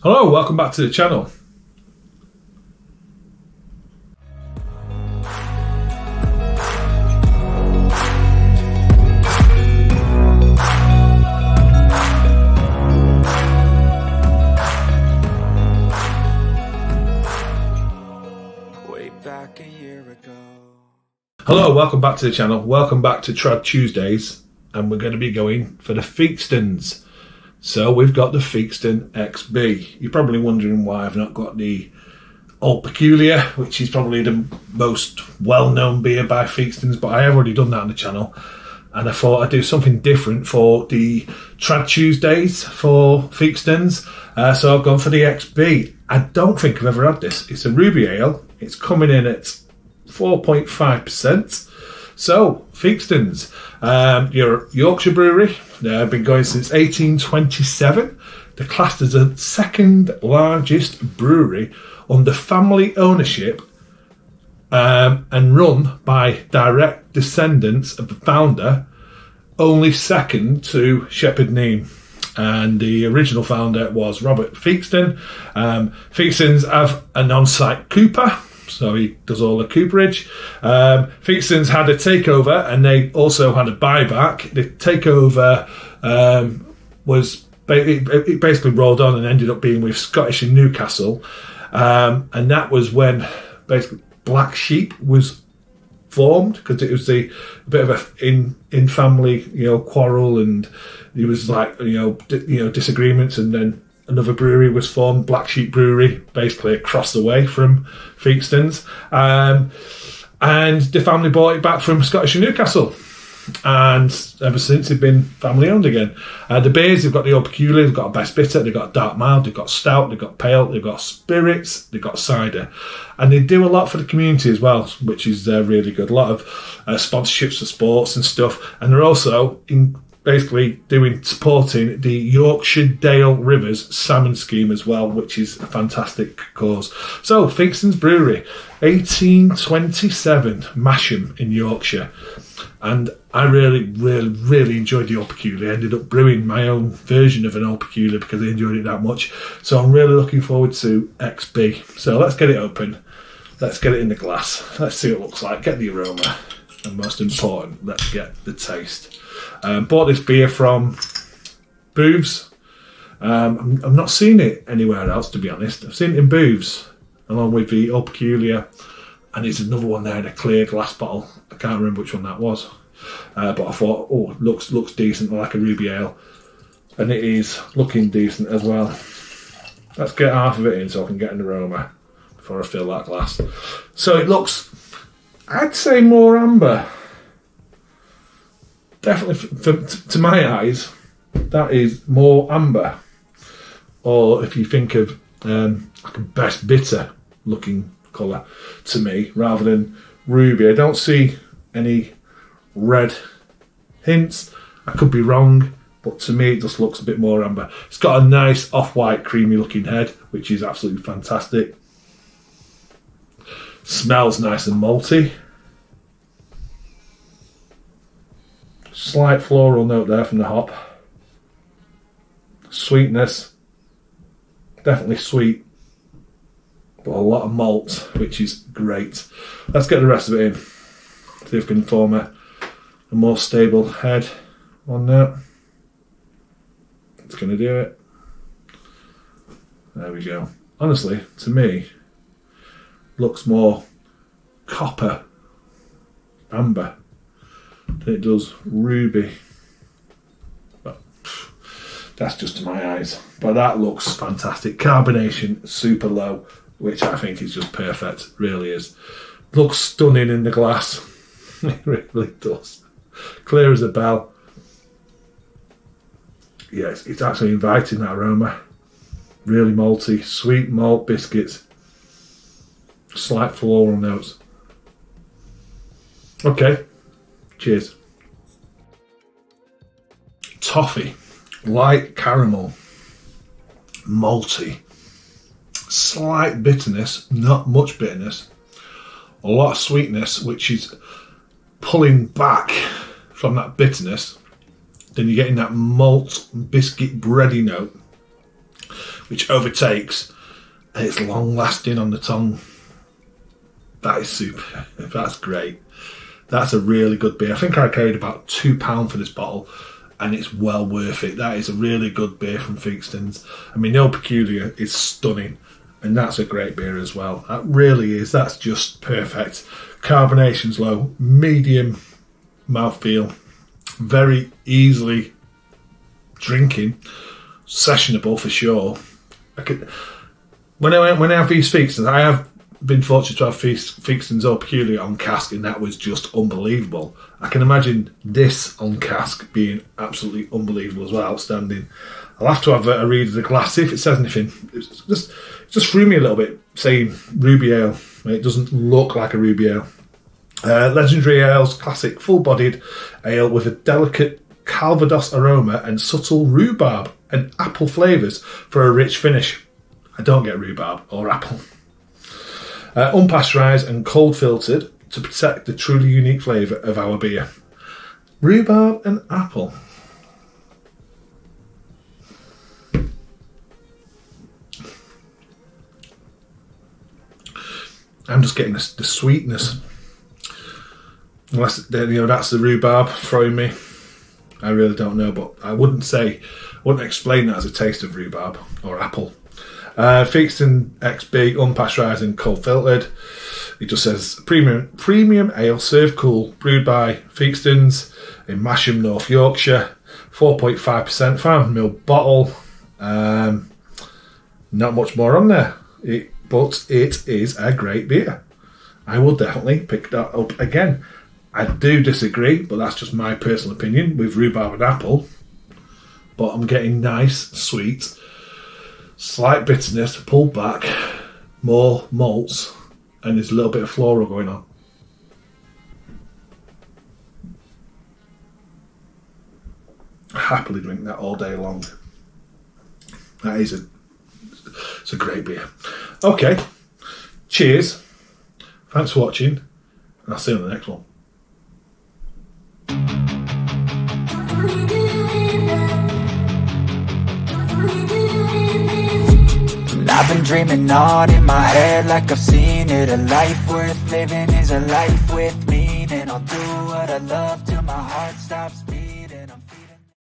Hello, welcome back to the channel. Way back a year ago. Hello, welcome back to the channel. Welcome back to Trad Tuesdays, and we're going to be going for the Theakstons. So we've got the Theakston XB. You're probably wondering why I've not got the Old Peculiar, which is probably the most well-known beer by Theakstons, but I have already done that on the channel. And I thought I'd do something different for the Trad Tuesdays for Theakstons. So I've gone for the XB. I don't think I've ever had this. It's a ruby ale. It's coming in at 4.5%. So, Theakstons, you're a Yorkshire brewery. They've been going since 1827. They're classed as the second largest brewery under family ownership and run by direct descendants of the founder, only second to Shepherd Neame. And the original founder was Robert Theakston. Theakstons have an on-site cooper, so he does all the cooperage. Theakstons had a takeover and they also had a buyback. The takeover it basically rolled on and ended up being with Scottish and Newcastle. And that was when basically Black Sheep was formed, because it was a bit of a in family quarrel, and it was like disagreements, and then another brewery was formed, Black Sheep Brewery, basically across the way from Theakstons. And the family bought it back from Scottish and Newcastle. And ever since, they've been family owned again. The beers, they've got the Old Peculiar, they've got a best bitter, they've got a dark mild, they've got stout, they've got pale, they've got spirits, they've got cider. And they do a lot for the community as well, which is really good. A lot of sponsorships for sports and stuff. And they're also basically supporting the Yorkshire Dale Rivers salmon scheme as well, which is a fantastic cause. So, Theakston's Brewery, 1827, Masham in Yorkshire. And I really enjoyed the Old Peculiar. I ended up brewing my own version of an Old Peculiar because I enjoyed it that much. So I'm really looking forward to XB. So let's get it open. Let's get it in the glass. Let's see what it looks like. Get the aroma. And most important, let's get the taste. Bought this beer from Booths. I've not seen it anywhere else, to be honest. I've seen it in Booths, along with the Old Peculiar. And there's another one there in a clear glass bottle. I can't remember which one that was. But I thought, oh, looks decent, like a ruby ale. And it is looking decent as well. Let's get half of it in so I can get an aroma before I fill that glass. So it looks, I'd say, more amber. Definitely, to my eyes, that is more amber. Or if you think of like a best bitter looking colour to me, rather than ruby. I don't see any red hints. I could be wrong, but to me it just looks a bit more amber. It's got a nice off-white creamy looking head, which is absolutely fantastic. Smells nice and malty. Slight floral note there from the hop. Sweetness, definitely sweet, but a lot of malt, which is great. Let's get the rest of it in. See if we can form a more stable head on that. It's going to do it. There we go. Honestly, to me, looks more copper amber than it does ruby. But that's just to my eyes. But that looks fantastic. Carbonation super low, which I think is just perfect. Really is. Looks stunning in the glass. It really does. Clear as a bell. Yes, it's actually inviting, that aroma. Really malty, sweet malt biscuits. Slight floral notes. Okay, cheers. Toffee, light caramel, malty, slight bitterness, not much bitterness, a lot of sweetness, which is pulling back from that bitterness. Then you're getting that malt biscuit bready note, which overtakes, and it's long lasting on the tongue. That is super. That's great. That's a really good beer. I think I carried about £2 for this bottle, and it's well worth it. That is a really good beer from Theakston's. I mean, No Peculiar is stunning, and that's a great beer as well. That really is. That's just perfect. Carbonation's low, medium mouthfeel, very easily drinking, sessionable for sure. When I have these Theakston's, I have been fortunate to have Theakston's Au Peculiar on cask, and that was just unbelievable. I can imagine this on cask being absolutely unbelievable as well, outstanding. I'll have to have a read of the glass, see if it says anything. It just threw me a little bit, saying ruby ale. It doesn't look like a ruby ale. Legendary Ales, classic full-bodied ale with a delicate Calvados aroma and subtle rhubarb and apple flavours for a rich finish. I don't get rhubarb or apple. Unpasteurised and cold filtered to protect the truly unique flavour of our beer. Rhubarb and apple. I'm just getting the sweetness. Unless that's the rhubarb throwing me. I really don't know, but I wouldn't explain that as a taste of rhubarb or apple. Theakston XB, unpasteurised and cold filtered. It just says premium ale, served cool, brewed by Theakston's in Masham, North Yorkshire. 4.5%, 500ml bottle. Not much more on there, but it is a great beer. I will definitely pick that up again. I do disagree, but that's just my personal opinion with rhubarb and apple. But I'm getting nice, sweet, slight bitterness, pulled back, more malts, and there's a little bit of floral going on. I happily drink that all day long. It's a great beer. Okay, cheers. Thanks for watching, and I'll see you on the next one. I've been dreaming on in my head like I've seen it. A life worth living is a life with meaning. I'll do what I love till my heart stops beating.